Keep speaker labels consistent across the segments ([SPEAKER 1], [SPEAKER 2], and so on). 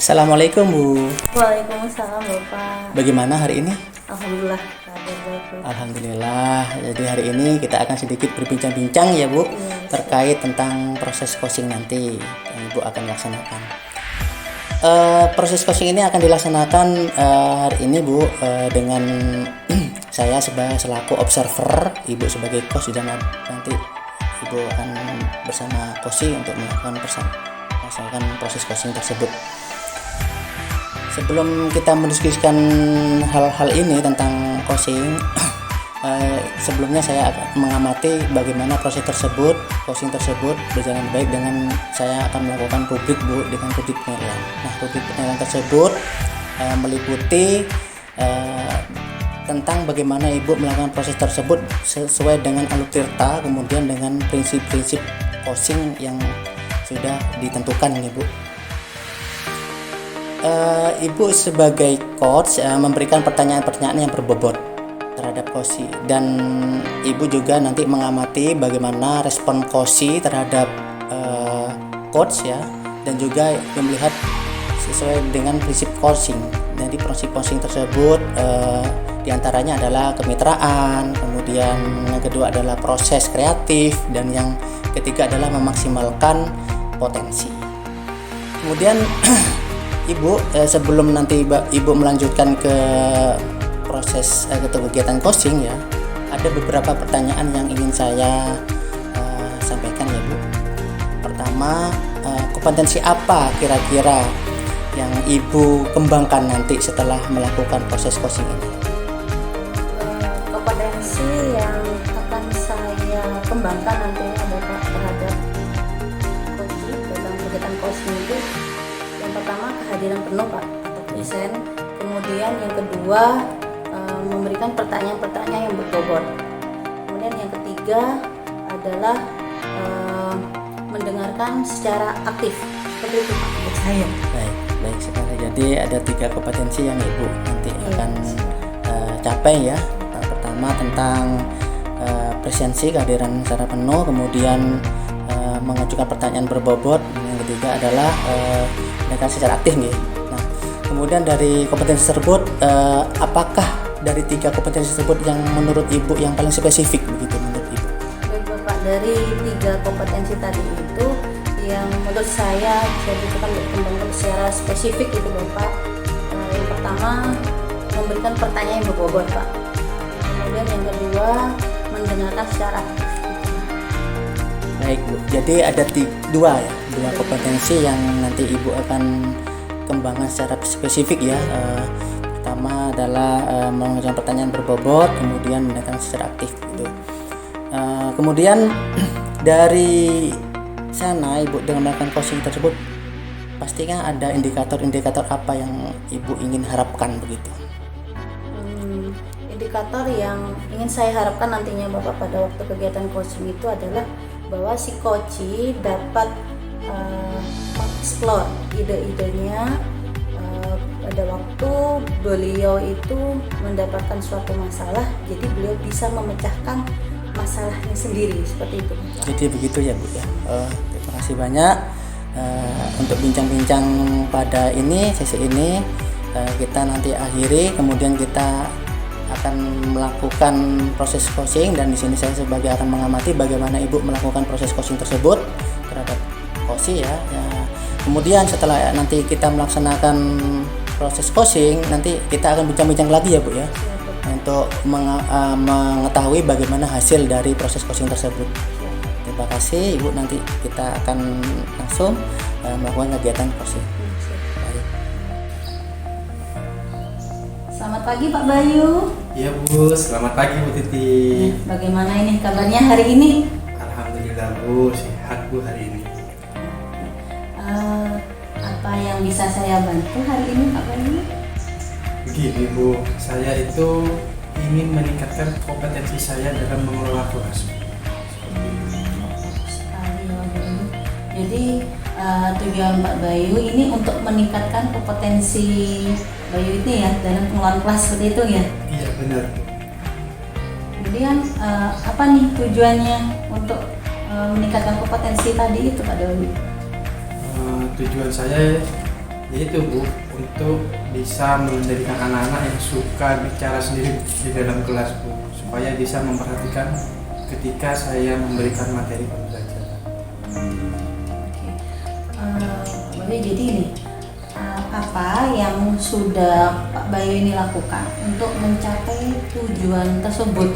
[SPEAKER 1] Assalamualaikum Bu.
[SPEAKER 2] Waalaikumsalam Bapak.
[SPEAKER 1] Bagaimana hari ini?
[SPEAKER 2] Alhamdulillah kabar baik Bu.
[SPEAKER 1] Alhamdulillah. Jadi hari ini kita akan sedikit berbincang-bincang ya Bu, terkait tentang proses coaching nanti yang Ibu akan laksanakan. Proses coaching ini akan dilaksanakan hari ini Bu, dengan saya selaku observer, Ibu sebagai coach, dan nanti Ibu akan bersama coaching untuk melakukan proses coaching tersebut. Sebelum kita mendiskusikan hal-hal ini tentang coaching, sebelumnya saya akan mengamati bagaimana proses coaching tersebut berjalan baik dengan saya akan melakukan rubrik Bu, dengan rubrik penilaian. Nah, rubrik penilaian tersebut meliputi tentang bagaimana Ibu melakukan proses tersebut sesuai dengan alur tirta, kemudian dengan prinsip-prinsip coaching yang sudah ditentukan nih Bu. Ibu sebagai coach memberikan pertanyaan-pertanyaan yang berbobot terhadap coach, dan Ibu juga nanti mengamati bagaimana respon coach terhadap coach ya, dan juga melihat sesuai dengan prinsip coaching. Jadi prinsip coaching tersebut diantaranya adalah kemitraan, kemudian yang kedua adalah proses kreatif, dan yang ketiga adalah memaksimalkan potensi. Kemudian Ibu, sebelum nanti Ibu melanjutkan ke proses atau kegiatan coaching ya, ada beberapa pertanyaan yang ingin saya sampaikan ya Bu. Pertama, kompetensi apa kira-kira yang Ibu kembangkan nanti setelah melakukan proses coaching ini?
[SPEAKER 2] Kompetensi yang akan saya kembangkan nantinya Bapak terhadap coaching dalam kegiatan coaching itu, yang pertama kehadiran penuh Pak atau present, kemudian yang kedua memberikan pertanyaan-pertanyaan yang berbobot, kemudian yang ketiga adalah mendengarkan secara aktif. Seperti itu Pak menurut saya.
[SPEAKER 1] Baik sekali. Jadi ada 3 kompetensi yang Ibu nanti akan capai ya. Pertama tentang presensi, kehadiran secara penuh, kemudian mengajukan pertanyaan berbobot, yang ketiga adalah mendengarkan secara aktif nih. Nah, kemudian dari kompetensi tersebut, apakah dari 3 kompetensi tersebut yang menurut Ibu yang paling spesifik begitu menurut Ibu?
[SPEAKER 2] Baik Bapak, dari 3 kompetensi tadi itu yang menurut saya bisa dibutuhkan dikembangkan secara spesifik itu Bapak. Yang pertama memberikan pertanyaan yang berbobot Pak. Kemudian yang kedua mendengarkan secara aktif.
[SPEAKER 1] Baik Bu, jadi ada dua kompetensi yang nanti Ibu akan kembangkan secara spesifik ya. Pertama adalah mengajukan pertanyaan berbobot, kemudian mendengarkan secara aktif gitu. Kemudian dari sana Ibu dengan melakukan coaching tersebut pastinya ada indikator-indikator apa yang Ibu ingin harapkan begitu?
[SPEAKER 2] Indikator yang ingin saya harapkan nantinya Bapak pada waktu kegiatan coaching itu adalah bahwa si coach dapat mengeksplor ide-idenya pada waktu beliau itu mendapatkan suatu masalah, jadi beliau bisa memecahkan masalahnya sendiri, seperti itu.
[SPEAKER 1] Jadi begitu ya Bu ya. Terima kasih banyak untuk bincang-bincang pada sesi ini kita nanti akhiri, kemudian kita akan melakukan proses coaching, dan di sini saya sebagai akan mengamati bagaimana Ibu melakukan proses coaching tersebut terhadap coaching ya. Kemudian setelah nanti kita melaksanakan proses coaching, nanti kita akan bincang-bincang lagi ya Bu ya, untuk mengetahui bagaimana hasil dari proses coaching tersebut. Terima kasih Ibu, nanti kita akan langsung melakukan kegiatan coaching.
[SPEAKER 2] Selamat pagi Pak Bayu.
[SPEAKER 3] Iya Bu, selamat pagi Bu Titi.
[SPEAKER 2] Bagaimana ini kabarnya hari ini?
[SPEAKER 3] Alhamdulillah Bu, sehat Bu hari ini.
[SPEAKER 2] Apa yang bisa saya bantu hari ini Pak Bayu?
[SPEAKER 3] Begini Bu, saya itu ingin meningkatkan kompetensi saya dalam mengelola kelas.
[SPEAKER 2] Jadi tujuan Pak Bayu ini untuk meningkatkan kompetensi Bayu itu ya dalam pengelolaan kelas seperti itu ya?
[SPEAKER 3] Iya benar.
[SPEAKER 2] Kemudian apa nih tujuannya untuk meningkatkan kompetensi tadi itu Pak Bayu?
[SPEAKER 3] Tujuan saya yaitu Bu, untuk bisa mengendalikan anak-anak yang suka bicara sendiri di dalam kelas Bu, supaya bisa memperhatikan ketika saya memberikan materi pembelajaran.
[SPEAKER 2] Oke. Bayu, jadi ini apa yang sudah Pak Bayu ini lakukan untuk mencapai tujuan tersebut?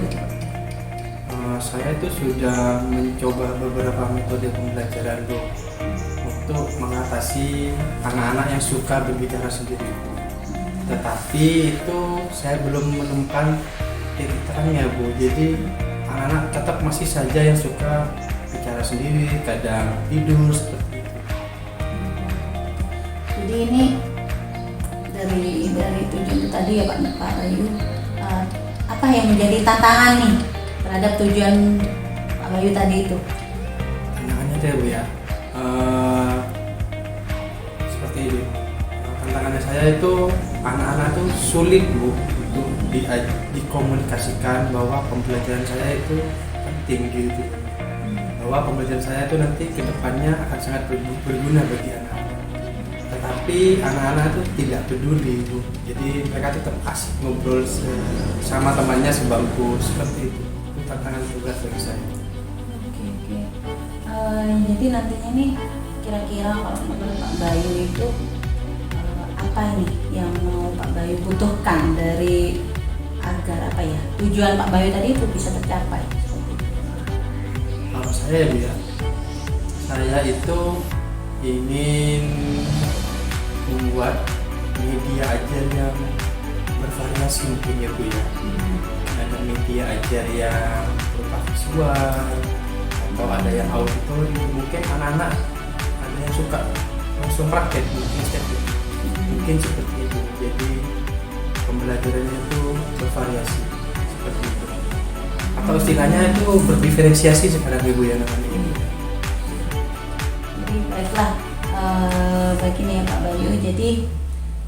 [SPEAKER 3] Saya itu sudah mencoba beberapa metode pembelajaran Bu, untuk mengatasi anak-anak yang suka berbicara sendiri. Tetapi itu saya belum menemukan titik terangnya Bu. Jadi anak-anak tetap masih saja yang suka bicara sendiri, kadang tidur seperti itu.
[SPEAKER 2] Jadi ini dari tujuan itu tadi ya Pak Bayu, apa yang menjadi tantangan nih terhadap tujuan Pak Bayu tadi itu?
[SPEAKER 3] Tantangannya itu ya Bu ya, seperti ini. Tantangannya saya itu anak-anak itu sulit Bu untuk dikomunikasikan bahwa pembelajaran saya itu penting gitu, bahwa pembelajaran saya itu nanti kedepannya akan sangat berguna bagi anak-anak. Tetapi anak-anak itu tidak peduli Bu, jadi mereka tetap asik ngobrol sama temannya sebangku seperti itu. Itu tantangan berat bagi saya.
[SPEAKER 2] Oke. Jadi nantinya nih kira-kira kalau menurut Pak Bayu itu apa ini yang mau Pak Bayu butuhkan dari agar apa ya tujuan Pak Bayu tadi itu bisa tercapai?
[SPEAKER 3] Kalau saya Bu ya, saya itu ingin membuat media ajar yang bervariasi mungkin ya Bu ya. Ada media ajar yang berupa visual atau ada yang auditori, mungkin anak-anak ada yang suka langsung praktek mungkin seperti itu. Jadi pembelajarannya itu bervariasi seperti itu, atau istilahnya itu berdiferensiasi sekarang Ibu ya namanya ini.
[SPEAKER 2] Jadi baiklah, begini ya Pak Bayu, jadi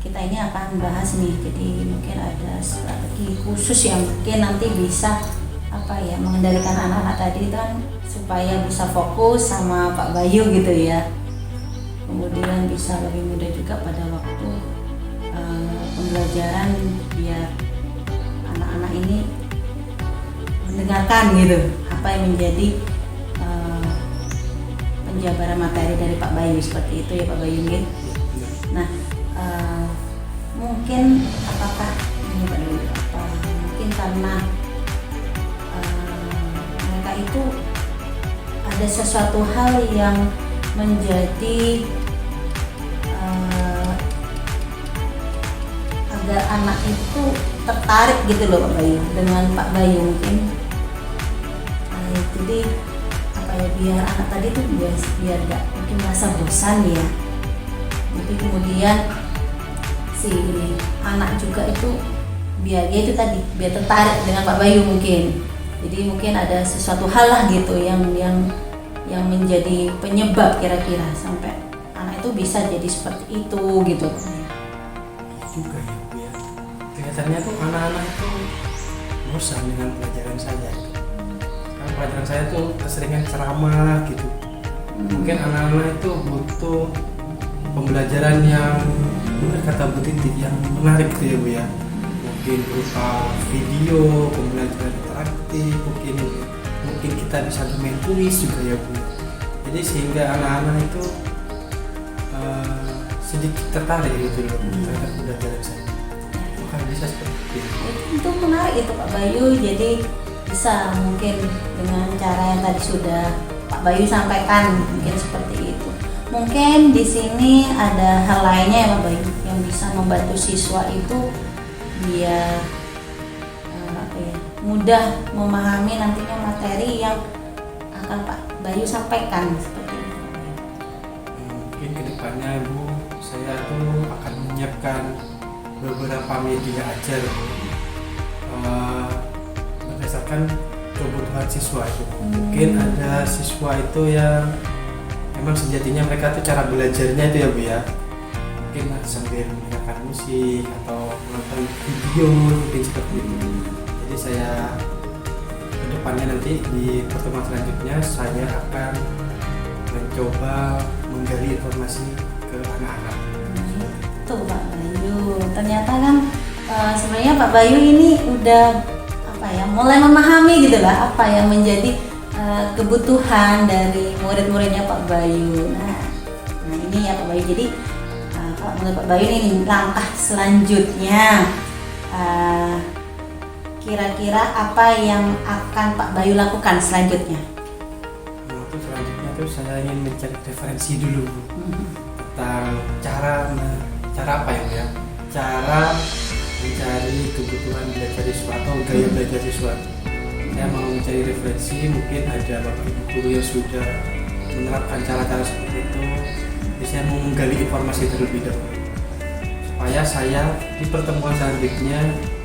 [SPEAKER 2] kita ini akan bahas nih, jadi mungkin ada strategi khusus yang mungkin nanti bisa apa ya mengendalikan anak-anak tadi kan supaya bisa fokus sama Pak Bayu gitu ya, kemudian bisa lebih mudah juga pada waktu pembelajaran biar anak-anak ini mendengarkan gitu apa yang menjadi penjabaran materi dari Pak Bayu, seperti itu ya Pak Bayu gitu. Nah, mungkin apakah ini Pak Bayu, mungkin karena mereka itu ada sesuatu hal yang menjadi agar anak itu tertarik gitu loh Pak Bayu dengan Pak Bayu mungkin. Jadi apa ya, biar anak tadi tuh biar gak mungkin merasa bosan ya. Jadi kemudian si anak juga itu biar dia itu tadi biar tertarik dengan Pak Bayu mungkin. Jadi mungkin ada sesuatu hal lah gitu yang menjadi penyebab kira-kira sampai anak itu bisa jadi seperti itu gitu.
[SPEAKER 3] Juga ya Bu ya, kelihatannya tuh anak-anak itu bosan dengan pelajaran saya. Karena pelajaran saya tuh keseringan ceramah gitu. Mungkin anak-anak itu butuh pembelajaran yang benar kata Bu Titi yang menarik gitu ya Bu ya. Mungkin berupa video, pembelajaran interaktif, mungkin kita bisa bermain kuis juga ya Bu. Jadi sehingga anak-anak itu sedikit tertarik gitu loh terhadap pembelajaran saya. Bukan bisa seperti itu.
[SPEAKER 2] Itu menarik itu Pak Bayu, jadi bisa mungkin dengan cara yang tadi sudah Pak Bayu sampaikan mungkin seperti itu. Mungkin di sini ada hal lainnya ya Pak Bayu yang bisa membantu siswa itu biar mudah memahami nantinya materi yang akan Pak Bayu sampaikan seperti itu.
[SPEAKER 3] Mungkin kedepannya Bu, saya tuh akan menyiapkan beberapa media ajar berdasarkan kebutuhan siswa itu. Mungkin ada siswa itu yang memang sejatinya mereka tuh cara belajarnya itu ya Bu ya, mungkin sambil mendengarkan musik atau menonton video mungkin seperti itu. Jadi saya kedepannya nanti di pertemuan selanjutnya saya akan mencoba menggali informasi ke anak-anak.
[SPEAKER 2] Tuh Pak Bayu, ternyata kan sebenarnya Pak Bayu ini udah mulai memahami gitu lah apa yang menjadi kebutuhan dari murid-muridnya Pak Bayu. Nah ini ya Pak Bayu. Jadi kalau menurut Pak Bayu ini langkah selanjutnya, kira-kira apa yang akan Pak Bayu lakukan selanjutnya?
[SPEAKER 3] Untuk selanjutnya tuh saya ingin mencari referensi dulu tentang cara apa ya? Cara mencari kebutuhan belajar siswa atau gaya belajar siswa. Saya mau mencari referensi, mungkin ada bapak ibu guru yang sudah menerapkan cara-cara seperti itu. Jadi saya mau menggali informasi terlebih dahulu supaya saya di pertemuan selanjutnya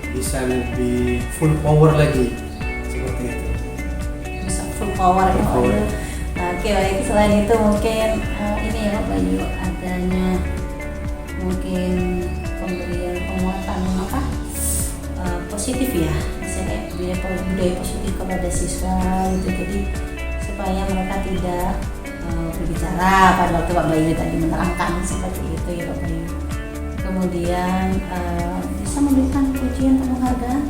[SPEAKER 3] bisa lebih full power lagi seperti itu.
[SPEAKER 2] Bisa full power ya Pak Bayu. Oke baik, selain itu mungkin ini ya Pak Bayu, adanya mungkin pemberian penguatan positif ya, misalnya budaya positif kepada siswa gitu, jadi supaya mereka tidak berbicara pada waktu Pak Bayu tadi menerangkan seperti itu ya Pak Bayu. Kemudian bisa memberikan pujian atau penghargaan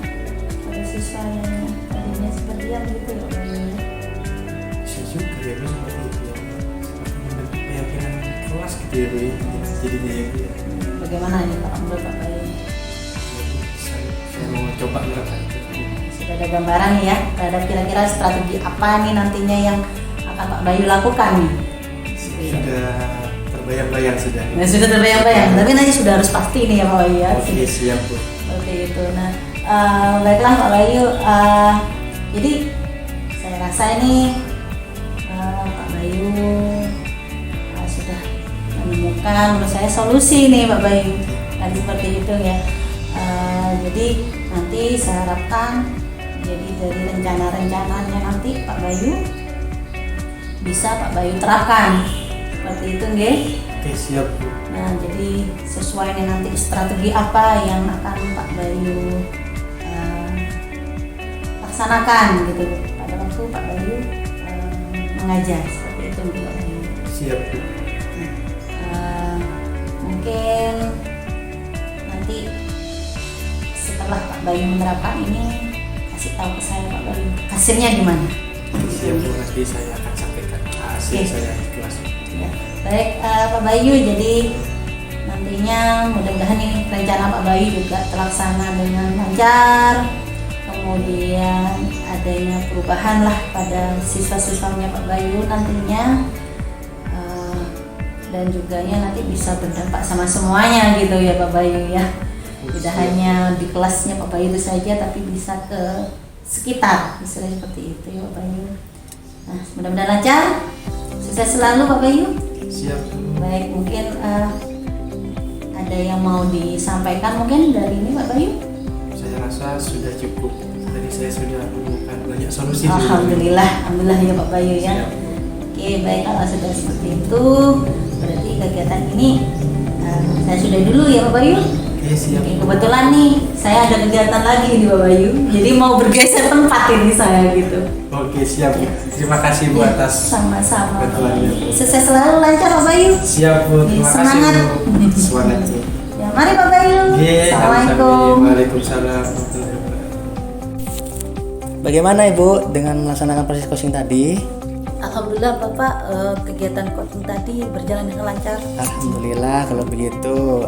[SPEAKER 2] pada siswa yang tadinya seperti yang gitu ya Pak Bayu.
[SPEAKER 3] Bisa juga ya Bu, seperti itu ya, seperti membentuk keyakinan kelas gitu ya Bu, jadinya ya Bu ya.
[SPEAKER 2] Bagaimana ini Pak menurut Pak Bayu?
[SPEAKER 3] Saya mau coba menerapkan itu.
[SPEAKER 2] Sudah ada gambaran nih ya terhadap kira-kira strategi apa nih nantinya yang akan Pak Bayu lakukan nih?
[SPEAKER 3] Sudah terbayang-bayang sudah.
[SPEAKER 2] Nah, sudah terbayang-bayang, tapi nanti sudah harus pasti nih ya Pak Bayu ya.
[SPEAKER 3] Oke, siap Bu.
[SPEAKER 2] Seperti itu. Nah, baiklah Pak Bayu. Jadi saya rasa ini Pak Bayu sudah menemukan menurut saya solusi nih Pak Bayu. Tadi seperti itu ya. Jadi nanti saya harapkan jadi dari rencana-rencananya nanti Pak Bayu bisa Pak Bayu terapkan seperti itu nggih.
[SPEAKER 3] Oke, siap Bu.
[SPEAKER 2] Nah jadi sesuai nih nanti strategi apa yang akan Pak Bayu laksanakan gitu pada waktu Pak Bayu mengajar seperti itu nggih Pak Bayu.
[SPEAKER 3] Siap Bu.
[SPEAKER 2] Mungkin nanti setelah Pak Bayu menerapkan ini kasih tahu ke saya Pak Bayu hasilnya gimana.
[SPEAKER 3] Siap Bu, nanti saya akan sampaikan hasil saya di kelas.
[SPEAKER 2] Ya. Baik Pak Bayu, jadi nantinya mudah-mudahan ini rencana Pak Bayu juga terlaksana dengan lancar, kemudian adanya perubahan lah pada siswa-siswanya Pak Bayu nantinya, dan juga nanti bisa berdampak sama semuanya gitu ya Pak Bayu ya. Tidak hanya di kelasnya Pak Bayu itu saja, tapi bisa ke sekitar, misalnya seperti itu ya Pak Bayu. Nah, mudah-mudahan lancar, sukses selalu Pak Bayu.
[SPEAKER 3] Siap Bu.
[SPEAKER 2] Baik, mungkin ada yang mau disampaikan mungkin dari ini Pak Bayu?
[SPEAKER 3] Saya rasa sudah cukup. Tadi saya sudah menemukan banyak solusi.
[SPEAKER 2] Alhamdulillah, alhamdulillah ya Pak Bayu ya.
[SPEAKER 3] Siap.
[SPEAKER 2] Oke, baik, kalau sudah seperti itu, berarti kegiatan ini saya sudah dulu ya Pak Bayu.
[SPEAKER 3] Oke, siap.
[SPEAKER 2] Oke, kebetulan nih saya ada kegiatan lagi nih Pak Bayu, jadi mau bergeser tempat ini saya gitu.
[SPEAKER 3] Oke, siap Bu. Terima kasih Bu
[SPEAKER 2] Ya,
[SPEAKER 3] atas
[SPEAKER 2] sama-sama.
[SPEAKER 3] bantuannya Bu.
[SPEAKER 2] Sukses selalu, lancar Pak Bayu.
[SPEAKER 3] Siap Bu, terima
[SPEAKER 2] Semangat.
[SPEAKER 3] kasih Bu. Semangat Bu.
[SPEAKER 2] Ya, mari Pak Bayu.
[SPEAKER 3] Oke,
[SPEAKER 2] Assalamualaikum.
[SPEAKER 3] Waalaikumsalam warahmatullahi wabarakatuh.
[SPEAKER 1] Bagaimana Ibu dengan melaksanakan proses coaching tadi?
[SPEAKER 2] Alhamdulillah Bapak, kegiatan coaching tadi berjalan dengan lancar.
[SPEAKER 1] Alhamdulillah kalau begitu.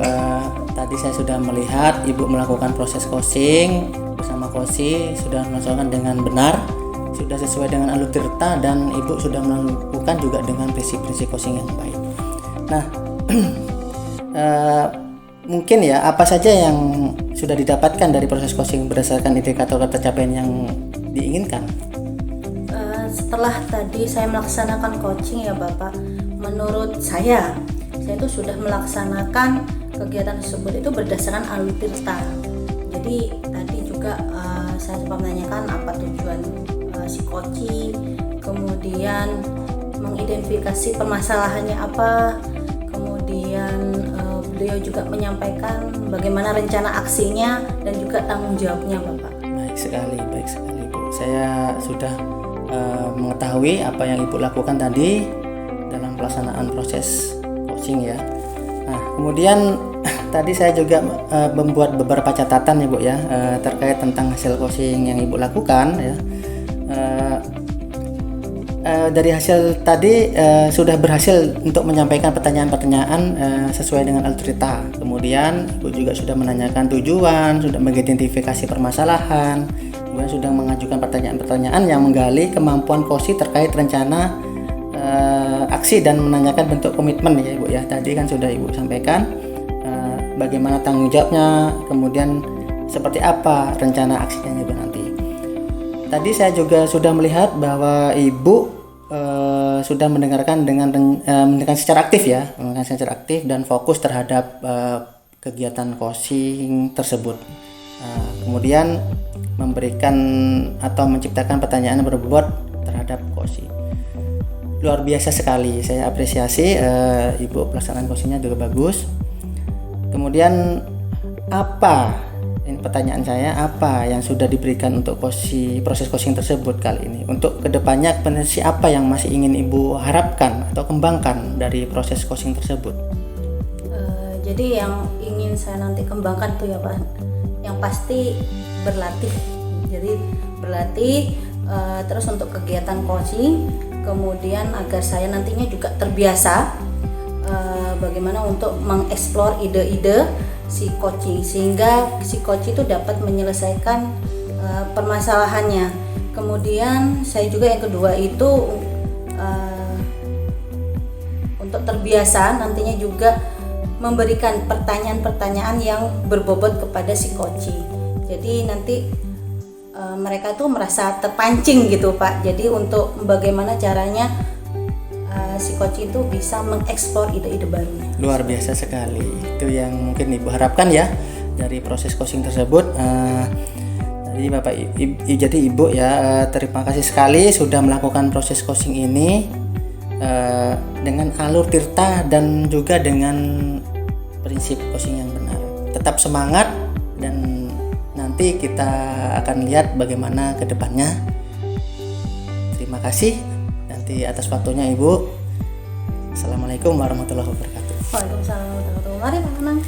[SPEAKER 1] Tadi saya sudah melihat Ibu melakukan proses coaching bersama Kosi, sudah melaksanakan dengan benar, sudah sesuai dengan alur tirta, dan Ibu sudah melakukan juga dengan prinsip-prinsip coaching yang baik. Nah, mungkin ya apa saja yang sudah didapatkan dari proses coaching berdasarkan indikator tercapaian yang diinginkan?
[SPEAKER 2] Setelah tadi saya melaksanakan coaching ya Bapak, menurut saya itu sudah melaksanakan kegiatan tersebut itu berdasarkan alur tirta. Jadi tadi juga saya sempat menanyakan apa tujuan si coaching, kemudian mengidentifikasi permasalahannya apa, kemudian beliau juga menyampaikan bagaimana rencana aksinya dan juga tanggung jawabnya Bapak.
[SPEAKER 1] Baik sekali Bu. Saya sudah mengetahui apa yang Ibu lakukan tadi dalam pelaksanaan proses coaching ya. Nah, kemudian tadi saya juga membuat beberapa catatan Ibu ya, terkait tentang hasil coaching yang Ibu lakukan ya. Dari hasil tadi sudah berhasil untuk menyampaikan pertanyaan-pertanyaan sesuai dengan alur-cerita. Kemudian Ibu juga sudah menanyakan tujuan, sudah mengidentifikasi permasalahan, kemudian sudah mengajukan pertanyaan-pertanyaan yang menggali kemampuan Kosi terkait rencana aksi dan menanyakan bentuk komitmen ya Ibu ya. Tadi kan sudah Ibu sampaikan bagaimana tanggung jawabnya, kemudian seperti apa rencana aksinya Ibu nanti. Tadi saya juga sudah melihat bahwa Ibu sudah mendengarkan secara aktif ya, mendengarkan secara aktif dan fokus terhadap kegiatan coaching tersebut. Kemudian memberikan atau menciptakan pertanyaan yang berbobot terhadap coaching. Luar biasa sekali, saya apresiasi Ibu pelaksanaan coachingnya juga bagus. Kemudian ini pertanyaan saya, apa yang sudah diberikan untuk proses coaching tersebut kali ini? Untuk kedepannya potensi apa yang masih ingin Ibu harapkan atau kembangkan dari proses coaching tersebut?
[SPEAKER 2] Jadi yang ingin saya nanti kembangkan tuh ya Pak, yang pasti berlatih. Jadi berlatih terus untuk kegiatan coaching, kemudian agar saya nantinya juga terbiasa bagaimana untuk mengeksplor ide-ide si coaching, sehingga si coach itu dapat menyelesaikan permasalahannya. Kemudian saya juga yang kedua itu untuk terbiasa nantinya juga memberikan pertanyaan-pertanyaan yang berbobot kepada si coaching. Jadi nanti mereka tuh merasa terpancing gitu Pak. Jadi untuk bagaimana caranya si coach itu bisa mengeksplor ide-ide barunya.
[SPEAKER 1] Luar biasa sekali. Itu yang mungkin Ibu harapkan ya dari proses coaching tersebut. Jadi Bapak jadi Ibu ya, terima kasih sekali sudah melakukan proses coaching ini dengan alur tirta dan juga dengan prinsip coaching yang benar. Tetap semangat dan nanti kita akan lihat bagaimana ke depannya. Terima kasih nanti atas waktunya Ibu. Assalamualaikum warahmatullahi wabarakatuh.
[SPEAKER 2] Waalaikumsalam warahmatullahi wabarakatuh. Mari Pak Anang.